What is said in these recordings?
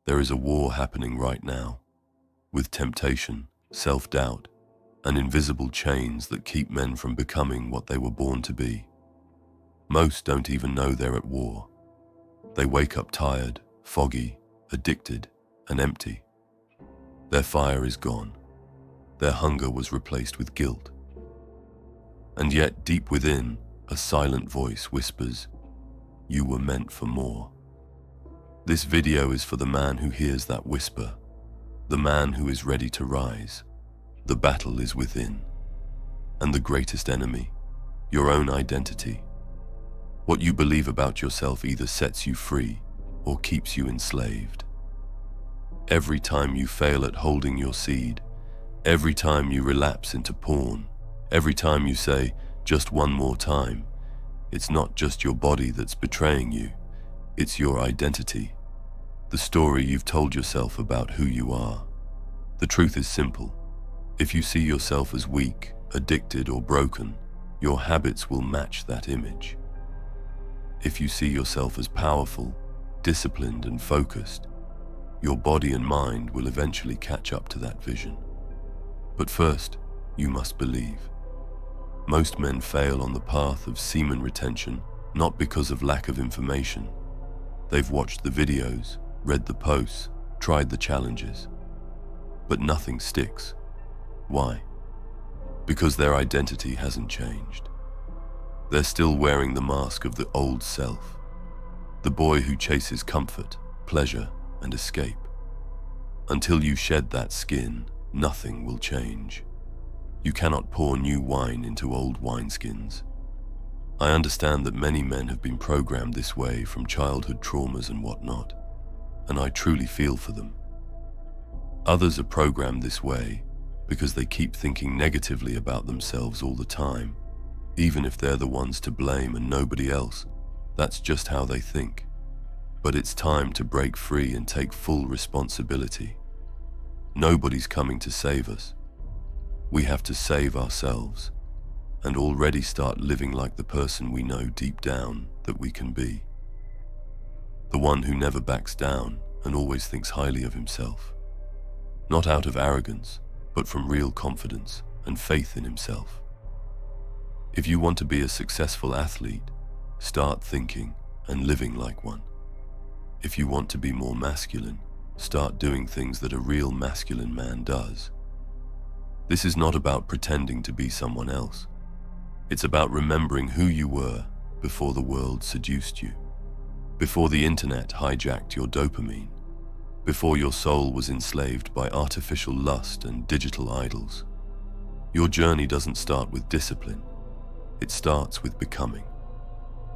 There is a war happening right now, with temptation, self-doubt, and invisible chains that keep men from becoming what they were born to be. Most don't even know they're at war. They wake up tired, foggy, addicted, and empty. Their fire is gone. Their hunger was replaced with guilt. And yet, deep within, a silent voice whispers, "You were meant for more." This video is for the man who hears that whisper, the man who is ready to rise. The battle is within. And the greatest enemy, your own identity. What you believe about yourself either sets you free or keeps you enslaved. Every time you fail at holding your seed, every time you relapse into porn, every time you say, "just one more time," it's not just your body that's betraying you, it's your identity. The story you've told yourself about who you are. The truth is simple. If you see yourself as weak, addicted, or broken, your habits will match that image. If you see yourself as powerful, disciplined, and focused, your body and mind will eventually catch up to that vision. But first, you must believe. Most men fail on the path of semen retention, not because of lack of information. They've watched the videos, read the posts, tried the challenges, but nothing sticks. Why? Because their identity hasn't changed. They're still wearing the mask of the old self, the boy who chases comfort, pleasure, and escape. Until you shed that skin, nothing will change. You cannot pour new wine into old wineskins. I understand that many men have been programmed this way from childhood traumas and whatnot, and I truly feel for them. Others are programmed this way because they keep thinking negatively about themselves all the time, even if they're the ones to blame and nobody else. That's just how they think. But it's time to break free and take full responsibility. Nobody's coming to save us. We have to save ourselves and already start living like the person we know deep down that we can be. The one who never backs down and always thinks highly of himself. Not out of arrogance, but from real confidence and faith in himself. If you want to be a successful athlete, start thinking and living like one. If you want to be more masculine, start doing things that a real masculine man does. This is not about pretending to be someone else. It's about remembering who you were before the world seduced you, before the internet hijacked your dopamine, before your soul was enslaved by artificial lust and digital idols. Your journey doesn't start with discipline. It starts with becoming.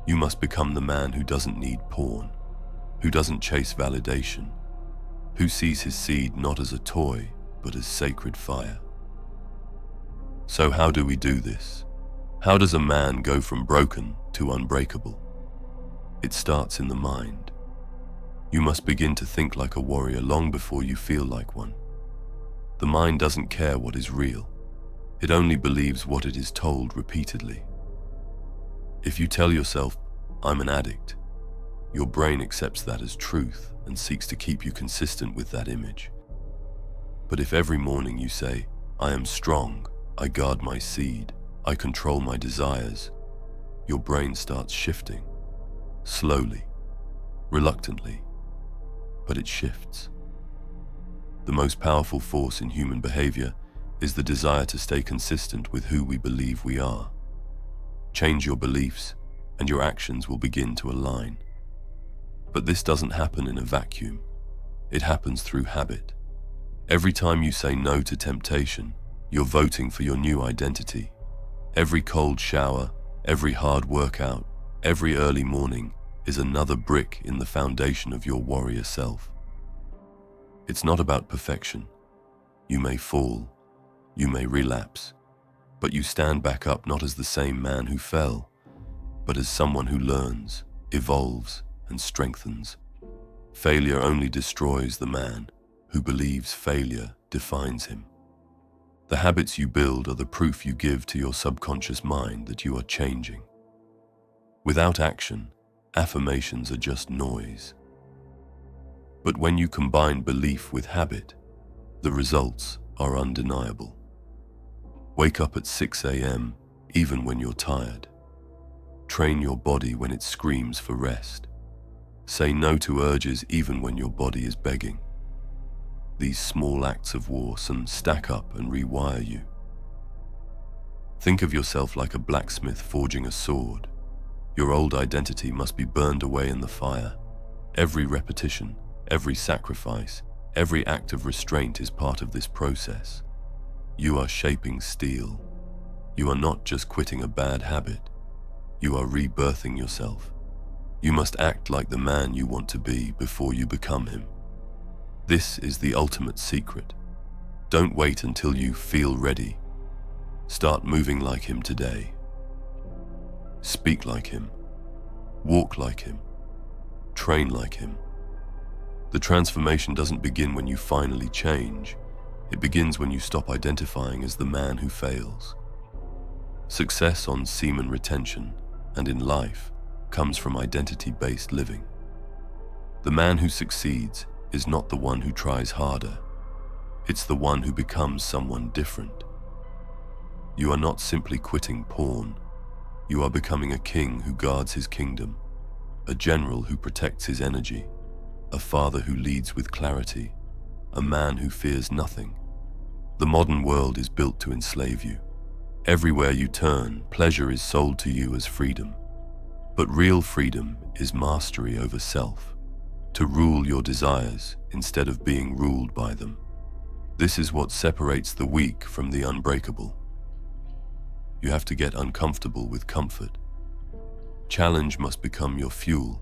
You must become the man who doesn't need porn, who doesn't chase validation, who sees his seed not as a toy, but as sacred fire. So how do we do this? How does a man go from broken to unbreakable? It starts in the mind. You must begin to think like a warrior long before you feel like one. The mind doesn't care what is real. It only believes what it is told repeatedly. If you tell yourself, "I'm an addict," your brain accepts that as truth and seeks to keep you consistent with that image. But if every morning you say, "I am strong, I guard my seed, I control my desires," your brain starts shifting. Slowly, reluctantly, but it shifts. The most powerful force in human behavior is the desire to stay consistent with who we believe we are. Change your beliefs, and your actions will begin to align. But this doesn't happen in a vacuum. It happens through habit. Every time you say no to temptation, you're voting for your new identity. Every cold shower, every hard workout, every early morning is another brick in the foundation of your warrior self. It's not about perfection. You may fall, you may relapse, but you stand back up not as the same man who fell, but as someone who learns, evolves, and strengthens. Failure only destroys the man who believes failure defines him. The habits you build are the proof you give to your subconscious mind that you are changing. Without action, affirmations are just noise. But when you combine belief with habit, the results are undeniable. Wake up at 6 a.m. even when you're tired. Train your body when it screams for rest. Say no to urges even when your body is begging. These small acts of war soon stack up and rewire you. Think of yourself like a blacksmith forging a sword. Your old identity must be burned away in the fire. Every repetition, every sacrifice, every act of restraint is part of this process. You are shaping steel. You are not just quitting a bad habit. You are rebirthing yourself. You must act like the man you want to be before you become him. This is the ultimate secret. Don't wait until you feel ready. Start moving like him today. Speak like him. Walk like him. Train like him. The transformation doesn't begin when you finally change. It begins when you stop identifying as the man who fails. Success on semen retention and in life comes from identity-based living. The man who succeeds is not the one who tries harder. It's the one who becomes someone different. You are not simply quitting porn. You are becoming a king who guards his kingdom, a general who protects his energy, a father who leads with clarity, a man who fears nothing. The modern world is built to enslave you. Everywhere you turn, pleasure is sold to you as freedom. But real freedom is mastery over self, to rule your desires instead of being ruled by them. This is what separates the weak from the unbreakable. You have to get uncomfortable with comfort. Challenge must become your fuel.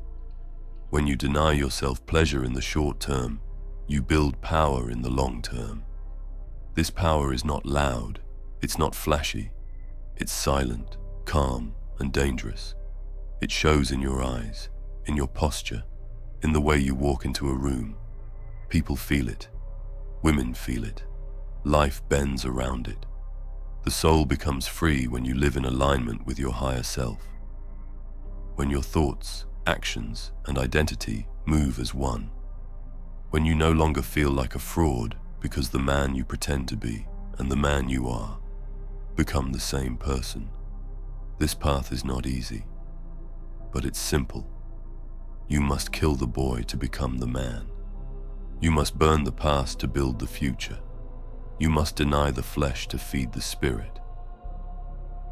When you deny yourself pleasure in the short term, you build power in the long term. This power is not loud, it's not flashy, it's silent, calm, and dangerous. It shows in your eyes, in your posture, in the way you walk into a room. People feel it. Women feel it. Life bends around it. The soul becomes free when you live in alignment with your higher self. When your thoughts, actions, and identity move as one. When you no longer feel like a fraud because the man you pretend to be and the man you are become the same person. This path is not easy, but it's simple. You must kill the boy to become the man. You must burn the past to build the future. You must deny the flesh to feed the spirit.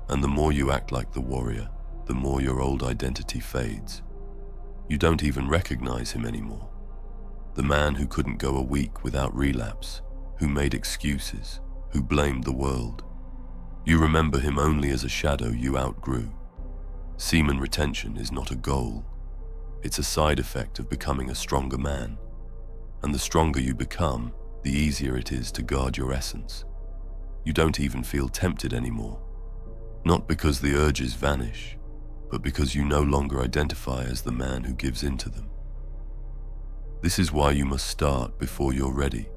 And the more you act like the warrior, the more your old identity fades. You don't even recognize him anymore. The man who couldn't go a week without relapse, who made excuses, who blamed the world. You remember him only as a shadow you outgrew. Semen retention is not a goal. It's a side effect of becoming a stronger man. And the stronger you become, the easier it is to guard your essence. You don't even feel tempted anymore. Not because the urges vanish, but because you no longer identify as the man who gives in to them. This is why you must start before you're ready.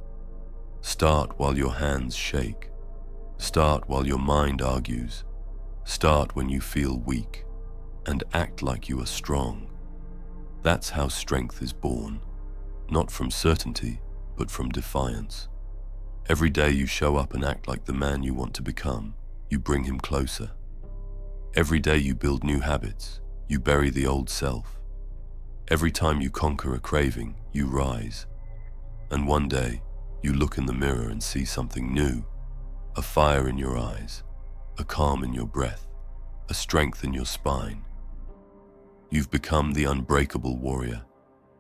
Start while your hands shake. Start while your mind argues. Start when you feel weak, and act like you are strong. That's how strength is born, not from certainty, but from defiance. Every day you show up and act like the man you want to become, you bring him closer. Every day you build new habits, you bury the old self. Every time you conquer a craving, you rise. And one day, you look in the mirror and see something new, a fire in your eyes, a calm in your breath, a strength in your spine. You've become the unbreakable warrior,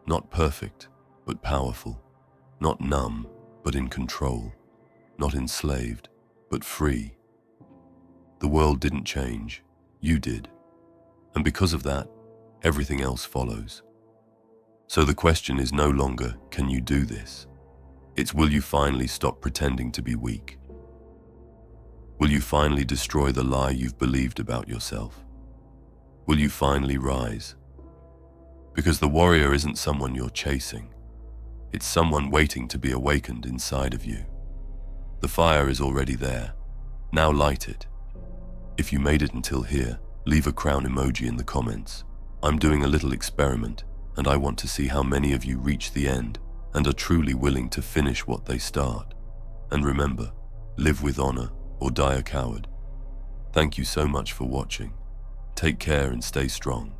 not perfect, but powerful, not numb, but in control, not enslaved, but free. The world didn't change, you did. And because of that, everything else follows. So the question is no longer, can you do this? It's, will you finally stop pretending to be weak? Will you finally destroy the lie you've believed about yourself? Will you finally rise? Because the warrior isn't someone you're chasing. It's someone waiting to be awakened inside of you. The fire is already there. Now light it. If you made it until here, leave a crown emoji in the comments. I'm doing a little experiment, and I want to see how many of you reach the end and are truly willing to finish what they start. And remember, live with honor or die a coward. Thank you so much for watching. Take care and stay strong.